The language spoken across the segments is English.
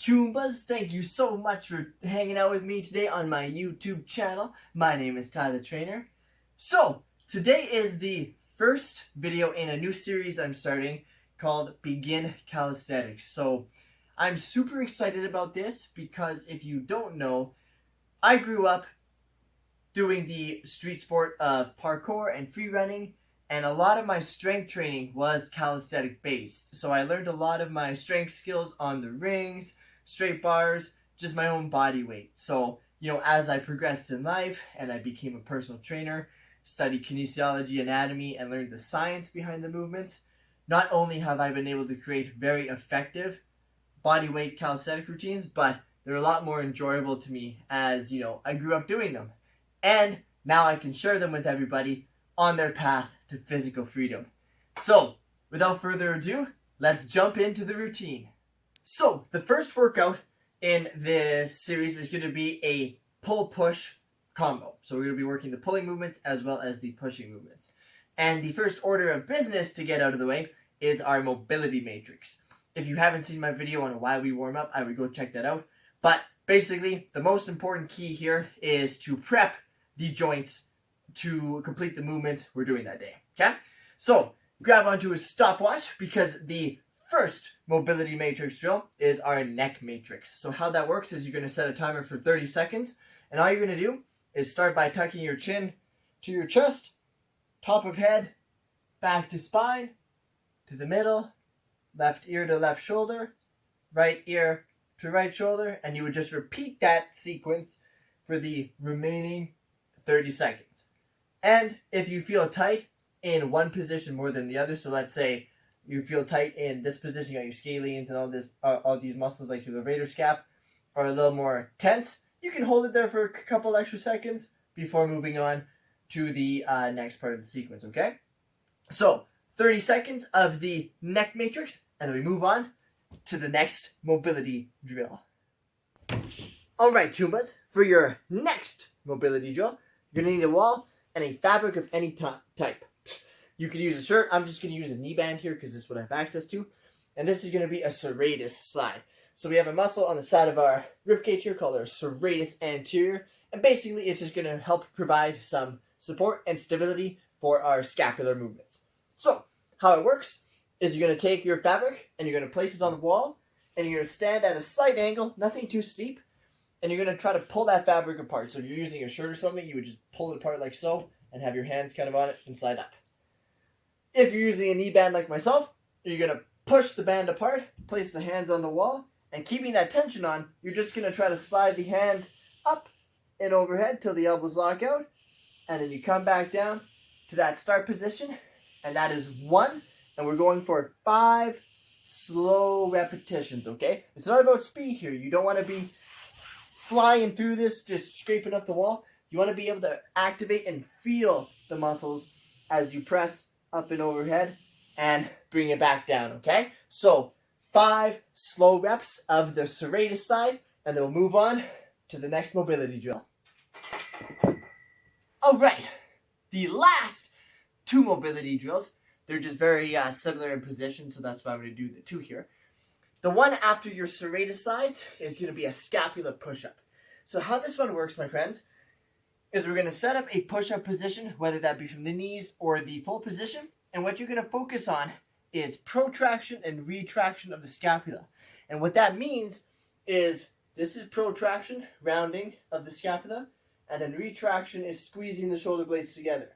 Choombas, thank you so much for hanging out with me today on my YouTube channel. My name is TytheTrainer. So, today is the first video in a new series I'm starting called Begin Calisthenics. So, I'm super excited about this because if you don't know, I grew up doing the street sport of parkour and free running, and a lot of my strength training was calisthenic based. So I learned a lot of my strength skills on the rings, straight bars, just my own body weight. So, as I progressed in life and I became a personal trainer, studied kinesiology, anatomy, and learned the science behind the movements, not only have I been able to create very effective body weight calisthenic routines, but they're a lot more enjoyable to me as, I grew up doing them. And now I can share them with everybody on their path to physical freedom. So, without further ado, let's jump into the routine. So, the first workout in this series is going to be a pull-push combo. So, we're going to be working the pulling movements as well as the pushing movements. And the first order of business to get out of the way is our mobility matrix. If you haven't seen my video on why we warm up, I would go check that out. But basically, the most important key here is to prep the joints to complete the movements we're doing that day, okay? So, grab onto a stopwatch because the first mobility matrix drill is our neck matrix. So how that works is you're going to set a timer for 30 seconds, and all you're going to do is start by tucking your chin to your chest, top of head, back to spine, to the middle, left ear to left shoulder, right ear to right shoulder, and you would just repeat that sequence for the remaining 30 seconds. And if you feel tight in one position more than the other, so let's say you feel tight in this position, you got your scalenes and all these muscles like your levator scap are a little more tense, you can hold it there for a couple extra seconds before moving on to the next part of the sequence, okay? So, 30 seconds of the neck matrix, and then we move on to the next mobility drill. Alright, Choombas, for your next mobility drill, you're going to need a wall and a fabric of any type. You could use a shirt. I'm just going to use a knee band here because this is what I have access to. And this is going to be a serratus slide. So we have a muscle on the side of our ribcage here called our serratus anterior. And basically it's just going to help provide some support and stability for our scapular movements. So how it works is you're going to take your fabric and you're going to place it on the wall. And you're going to stand at a slight angle, nothing too steep. And you're going to try to pull that fabric apart. So if you're using a shirt or something, you would just pull it apart like so and have your hands kind of on it and slide up. If you're using a knee band like myself, you're going to push the band apart, place the hands on the wall, and keeping that tension on, you're just going to try to slide the hands up and overhead till the elbows lock out. And then you come back down to that start position. And that is 1. And we're going for 5 slow repetitions, okay? It's not about speed here. You don't want to be flying through this, just scraping up the wall. You want to be able to activate and feel the muscles as you press up and overhead and bring it back down, okay? So 5 slow reps of the serratus side, and then we'll move on to the next mobility drill. All right, the last 2 mobility drills, they're just very similar in position, so that's why I'm going to do the 2 here. The one after your serratus sides is going to be a scapula push-up. So how this one works, my friends, is we're going to set up a push-up position, whether that be from the knees or the full position. And what you're going to focus on is protraction and retraction of the scapula. And what that means is this is protraction, rounding of the scapula, and then retraction is squeezing the shoulder blades together.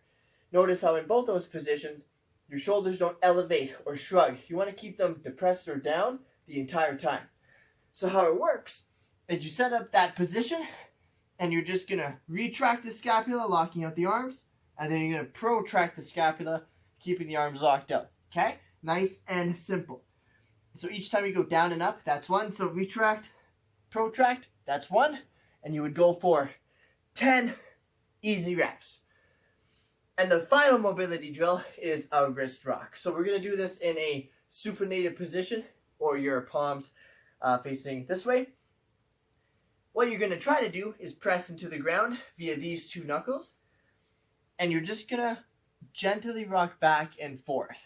Notice how in both those positions, your shoulders don't elevate or shrug. You want to keep them depressed or down the entire time. So how it works is you set up that position and you're just going to retract the scapula, locking out the arms, and then you're going to protract the scapula, keeping the arms locked out. Okay? Nice and simple. So each time you go down and up, that's 1. So retract, protract, that's 1. And you would go for 10 easy reps. And the final mobility drill is a wrist rock. So we're going to do this in a supinated position, or your palms facing this way. What you're going to try to do is press into the ground via these 2 knuckles. And you're just going to gently rock back and forth.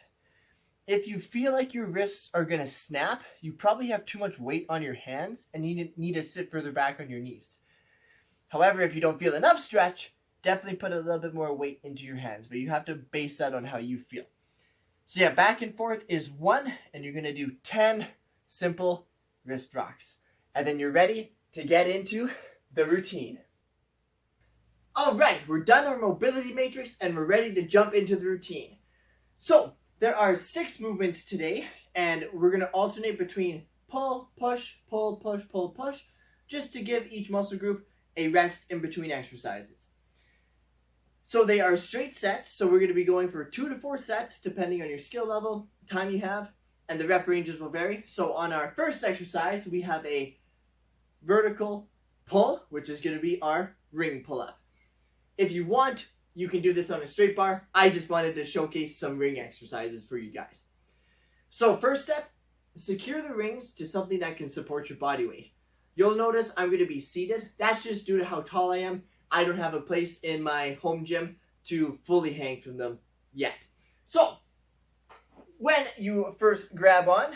If you feel like your wrists are going to snap, you probably have too much weight on your hands and you need to sit further back on your knees. However, if you don't feel enough stretch, definitely put a little bit more weight into your hands, but you have to base that on how you feel. So yeah, back and forth is 1, and you're going to do 10 simple wrist rocks. And then you're ready to get into the routine. All right, we're done our mobility matrix and we're ready to jump into the routine. So there are 6 movements today, and we're going to alternate between pull, push, pull, push, pull, push, just to give each muscle group a rest in between exercises. So they are straight sets, so we're going to be going for 2 to 4 sets depending on your skill level, time you have, and the rep ranges will vary. So on our first exercise, we have a vertical pull, which is going to be our ring pull-up. If you want, you can do this on a straight bar. I just wanted to showcase some ring exercises for you guys. So first step, secure the rings to something that can support your body weight. You'll notice I'm going to be seated. That's just due to how tall I am. I don't have a place in my home gym to fully hang from them yet. So when you first grab on,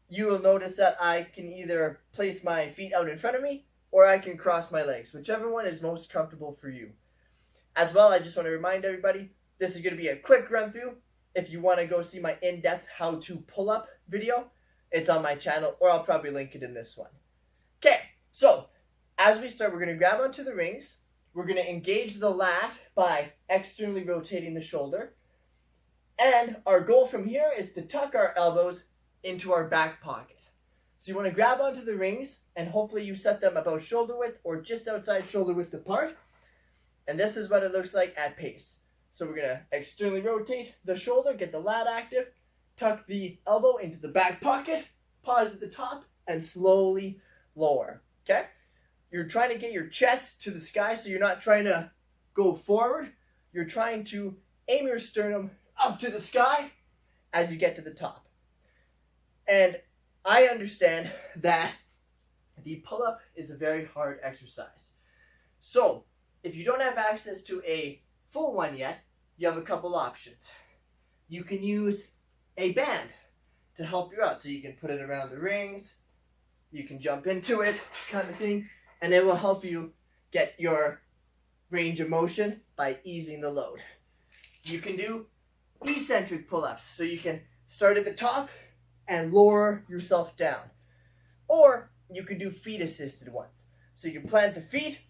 you will notice that I can either place my feet out in front of me or I can cross my legs, whichever one is most comfortable for you. As well, I just want to remind everybody, this is going to be a quick run through. If you want to go see my in-depth how to pull up video, it's on my channel, or I'll probably link it in this one. Okay, so as we start, we're going to grab onto the rings. We're going to engage the lat by externally rotating the shoulder. And our goal from here is to tuck our elbows into our back pocket. So you want to grab onto the rings, and hopefully you set them about shoulder width or just outside shoulder width apart. And this is what it looks like at pace. So we're going to externally rotate the shoulder, get the lat active, tuck the elbow into the back pocket, pause at the top, and slowly lower. Okay? You're trying to get your chest to the sky, so you're not trying to go forward. You're trying to aim your sternum up to the sky as you get to the top. And I understand that the pull-up is a very hard exercise. So if you don't have access to a full one yet, you have a couple options. You can use a band to help you out. So you can put it around the rings, you can jump into it, kind of thing, and it will help you get your range of motion by easing the load. You can do eccentric pull-ups, so you can start at the top and lower yourself down. Or you can do feet-assisted ones. So you can plant the feet,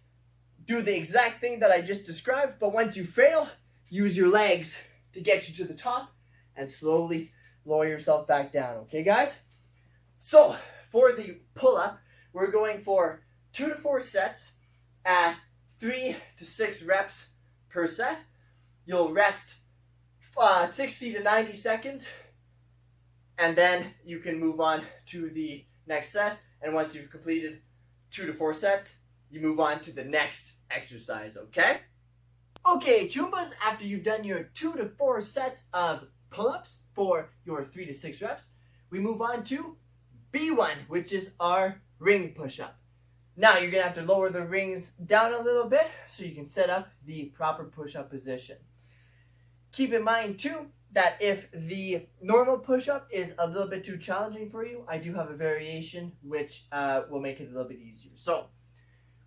do the exact thing that I just described, but once you fail, use your legs to get you to the top and slowly lower yourself back down. Okay, guys? So for the pull-up, we're going for 2 to 4 sets at 3 to 6 reps per set. You'll rest 60 to 90 seconds, and then you can move on to the next set. And once you've completed 2 to 4 sets, you move on to the next exercise, okay? Okay, choombas, after you've done your 2 to 4 sets of pull-ups for your 3 to 6 reps, we move on to B1, which is our ring push-up. Now you're going to have to lower the rings down a little bit so you can set up the proper push-up position. Keep in mind too that if the normal push-up is a little bit too challenging for you, I do have a variation which will make it a little bit easier. So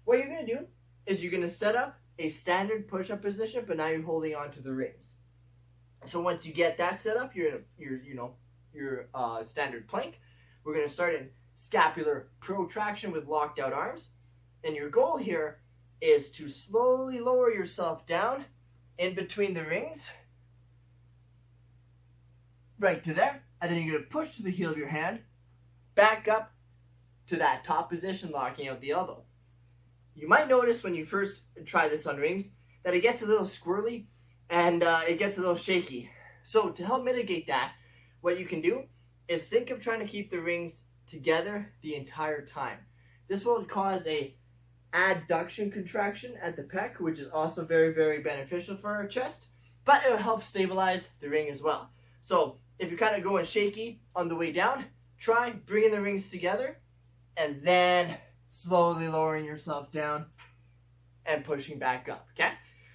what you're going to do is you're going to set up a standard push-up position, but now you're holding on to the rings. So once you get that set up, you're in your standard plank. We're going to start in scapular protraction with locked out arms. And your goal here is to slowly lower yourself down in between the rings, right to there. And then you're going to push to the heel of your hand, back up to that top position, locking out the elbow. You might notice when you first try this on rings that it gets a little squirrely and it gets a little shaky. So to help mitigate that, what you can do is think of trying to keep the rings together the entire time. This will cause a adduction contraction at the pec, which is also very, very beneficial for our chest, but it will help stabilize the ring as well. So if you're kind of going shaky on the way down, try bringing the rings together and then slowly lowering yourself down and pushing back up, okay?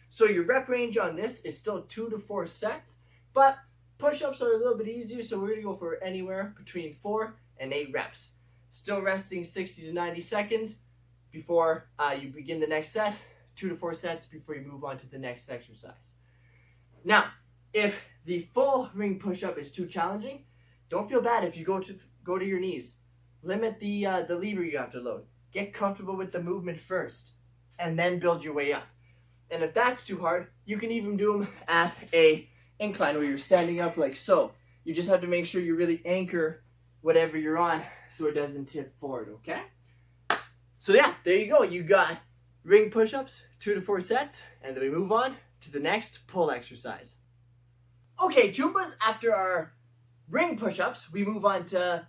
So your rep range on this is still 2 to 4 sets, but Push-ups are a little bit easier, so we're going to go for anywhere between 4 and 8 reps. Still resting 60 to 90 seconds before you begin the next set, 2 to 4 sets before you move on to the next exercise. Now, if the full ring push-up is too challenging, don't feel bad if you go to your knees. Limit the lever you have to load. Get comfortable with the movement first, and then build your way up. And if that's too hard, you can even do them at a incline where you're standing up like so. You just have to make sure you really anchor whatever you're on so it doesn't tip forward, okay? So yeah, there you go. You got ring push-ups, 2 to 4 sets, and then we move on to the next pull exercise. Okay, choombas, after our ring push-ups, we move on to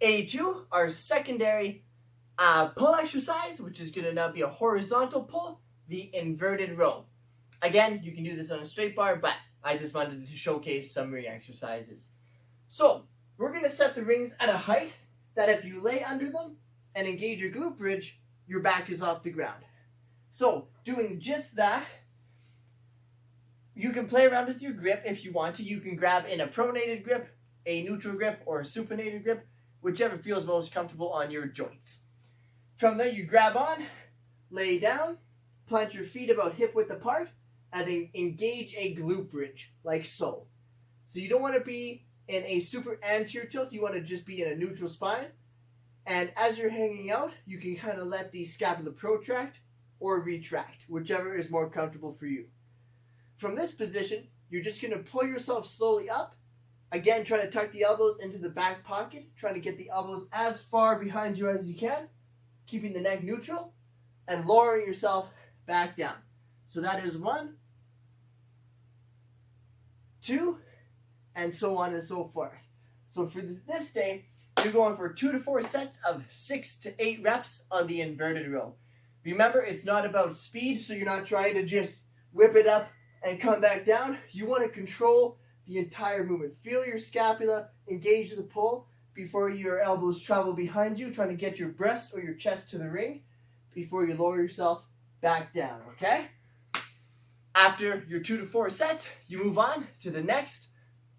A2, our secondary pull exercise, which is going to now be a horizontal pull, the inverted row. Again, you can do this on a straight bar, but I just wanted to showcase some ring exercises. So, we're going to set the rings at a height that if you lay under them and engage your glute bridge, your back is off the ground. So, doing just that, you can play around with your grip if you want to. You can grab in a pronated grip, a neutral grip, or a supinated grip, whichever feels most comfortable on your joints. From there, you grab on, lay down, plant your feet about hip width apart, and then engage a glute bridge, like so. So you don't want to be in a super anterior tilt, you want to just be in a neutral spine. And as you're hanging out, you can kind of let the scapula protract or retract, whichever is more comfortable for you. From this position, you're just going to pull yourself slowly up. Again, try to tuck the elbows into the back pocket, trying to get the elbows as far behind you as you can, keeping the neck neutral, and lowering yourself back down. So that is 1, 2, and so on and so forth. So for this day, you're going for 2 to 4 sets of 6 to 8 reps on the inverted row. Remember, it's not about speed, so you're not trying to just whip it up and come back down. You want to control the entire movement. Feel your scapula engage the pull before your elbows travel behind you, trying to get your breast or your chest to the ring before you lower yourself back down, okay? After your 2 to 4 sets, you move on to the next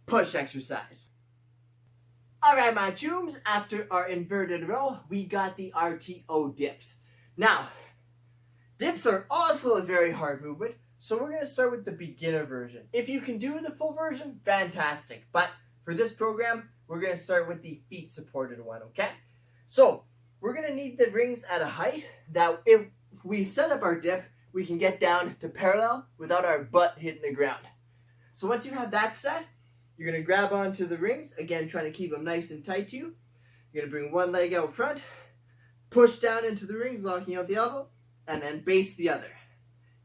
push exercise. Alright, my chooms, after our inverted row, we got the RTO dips. Now, dips are also a very hard movement, so we're going to start with the beginner version. If you can do the full version, fantastic. But for this program, we're going to start with the feet supported one, okay? So, we're going to need the rings at a height that if we set up our dip, we can get down to parallel without our butt hitting the ground. So once you have that set, you're going to grab onto the rings, again trying to keep them nice and tight to you. You're going to bring one leg out front, push down into the rings, locking out the elbow, and then base the other.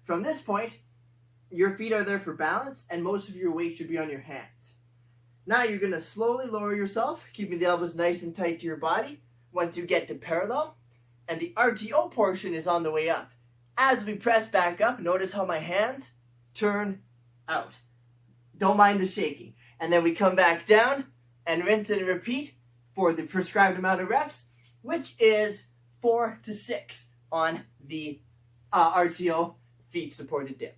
From this point, your feet are there for balance, and most of your weight should be on your hands. Now you're going to slowly lower yourself, keeping the elbows nice and tight to your body once you get to parallel, and the RTO portion is on the way up. As we press back up, notice how my hands turn out. Don't mind the shaking. And then we come back down and rinse and repeat for the prescribed amount of reps, which is 4 to 6 on the RTO feet supported dip.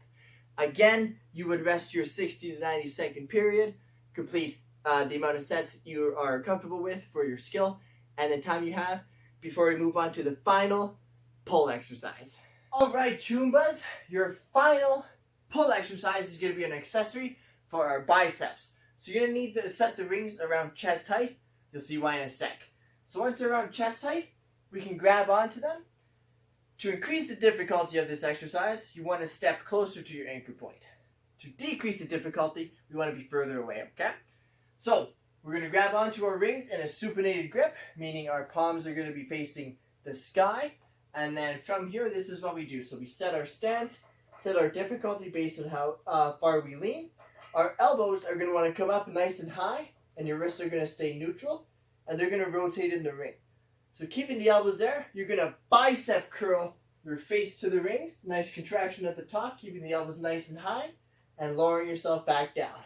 Again, you would rest your 60 to 90 second period, complete the amount of sets you are comfortable with for your skill, and the time you have before we move on to the final pull exercise. Alright, choombas, your final pull exercise is going to be an accessory for our biceps. So you're going to need to set the rings around chest height. You'll see why in a sec. So once they're around chest height, we can grab onto them. To increase the difficulty of this exercise, you want to step closer to your anchor point. To decrease the difficulty, we want to be further away, okay? So we're going to grab onto our rings in a supinated grip, meaning our palms are going to be facing the sky. And then from here, this is what we do. So we set our stance, set our difficulty based on how far we lean. Our elbows are going to want to come up nice and high, and your wrists are going to stay neutral, and they're going to rotate in the ring. So keeping the elbows there, you're going to bicep curl your face to the rings. Nice contraction at the top, keeping the elbows nice and high, and lowering yourself back down.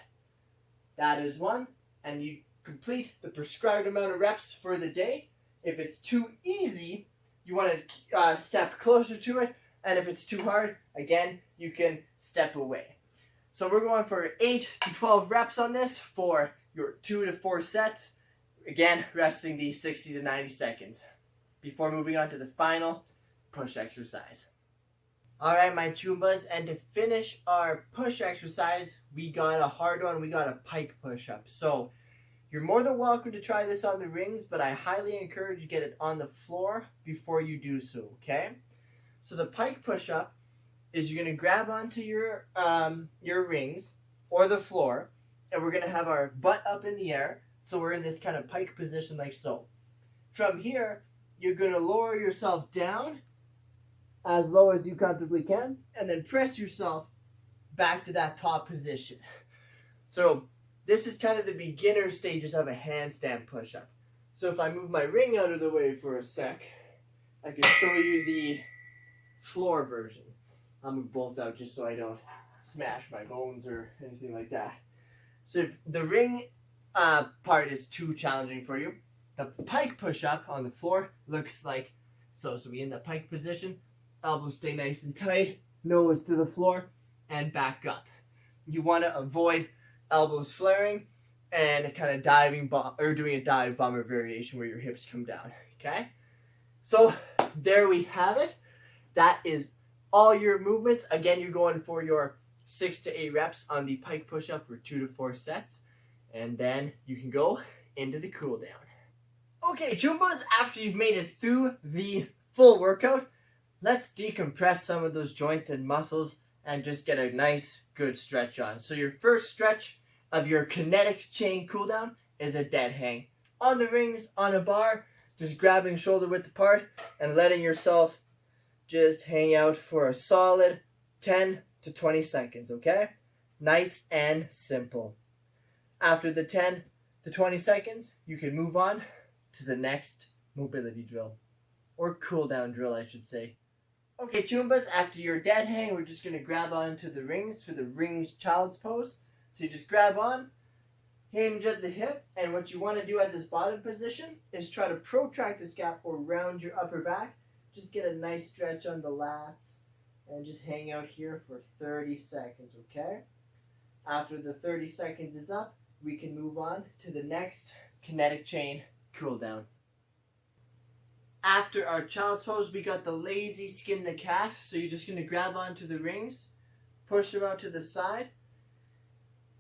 That is one, and you complete the prescribed amount of reps for the day. If it's too easy, you want to step closer to it, and if it's too hard, again, you can step away. So we're going for 8 to 12 reps on this for your 2 to 4 sets. Again, resting the 60 to 90 seconds before moving on to the final push exercise. Alright, my choombas, and to finish our push exercise, we got a hard one. We got a pike push-up. So you're more than welcome to try this on the rings, but I highly encourage you get it on the floor before you do so, okay? So the pike push-up is you're going to grab onto your rings or the floor, and we're going to have our butt up in the air. So we're in this kind of pike position like so. From here, you're going to lower yourself down as low as you comfortably can, and then press yourself back to that top position. So this is kind of the beginner stages of a handstand push-up. So if I move my ring out of the way for a sec, I can show you the floor version. I'll move both out just so I don't smash my bones or anything like that. So if the ring part is too challenging for you, the pike push-up on the floor looks like so. So we in the pike position, elbows stay nice and tight, nose to the floor, and back up. You want to avoid elbows flaring and kind of diving or doing a dive bomber variation where your hips come down. Okay? So there we have it. That is all your movements. Again, you're going for your 6 to 8 reps on the pike push-up for 2 to 4 sets. And then you can go into the cool down. Okay, choombas, after you've made it through the full workout, let's decompress some of those joints and muscles and just get a nice, good stretch on. So your first stretch of your kinetic chain cool down is a dead hang. On the rings, on a bar, just grabbing shoulder width apart and letting yourself just hang out for a solid 10 to 20 seconds, okay? Nice and simple. After the 10 to 20 seconds, you can move on to the next mobility drill. Or cool down drill, I should say. Okay, choombas, after your dead hang, we're just going to grab onto the rings for the rings child's pose. So you just grab on, hinge at the hip, and what you want to do at this bottom position is try to protract this gap or round your upper back. Just get a nice stretch on the lats and just hang out here for 30 seconds, okay? After the 30 seconds is up, we can move on to the next kinetic chain cool down. After our child's pose, we got the lazy skin the cat. So you're just going to grab onto the rings, push them out to the side,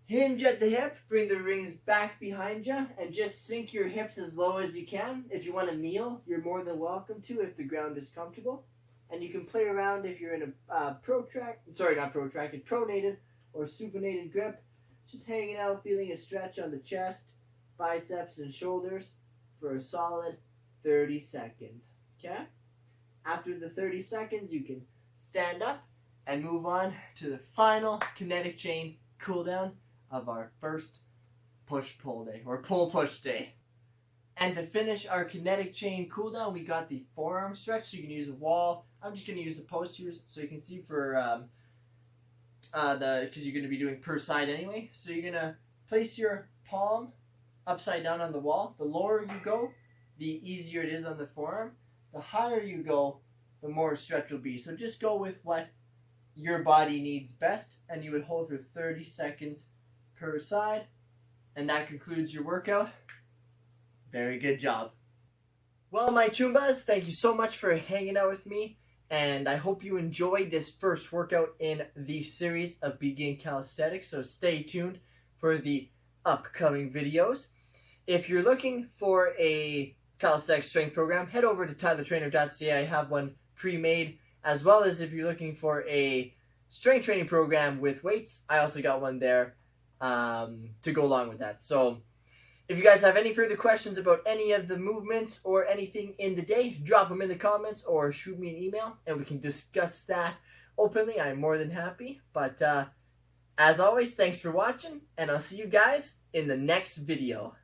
hinge at the hip, bring the rings back behind you, and just sink your hips as low as you can. If you want to kneel, you're more than welcome to if the ground is comfortable. And you can play around if you're in a pronated or supinated grip. Just hanging out, feeling a stretch on the chest, biceps, and shoulders for a solid 30 seconds, okay? After the 30 seconds, you can stand up and move on to the final kinetic chain cool down of our first push-pull day, or pull-push day. And to finish our kinetic chain cool down, we got the forearm stretch, so you can use a wall. I'm just going to use a post here so you can see for because you're going to be doing per side anyway. So you're going to place your palm upside down on the wall. The lower you go, the easier it is on the forearm. The higher you go, the more stretch will be. So just go with what your body needs best, and you would hold for 30 seconds per side, and that concludes your workout. Very good job. Well, my choombas, thank you so much for hanging out with me, and I hope you enjoyed this first workout in the series of Begin Calisthenics, so stay tuned for the upcoming videos. If you're looking for a calisthenics strength program, head over to TytheTrainer.ca. I have one pre-made, as well as if you're looking for a strength training program with weights, I also got one there to go along with that. So if you guys have any further questions about any of the movements or anything in the day, drop them in the comments or shoot me an email and we can discuss that openly. I'm more than happy. But as always, thanks for watching, and I'll see you guys in the next video.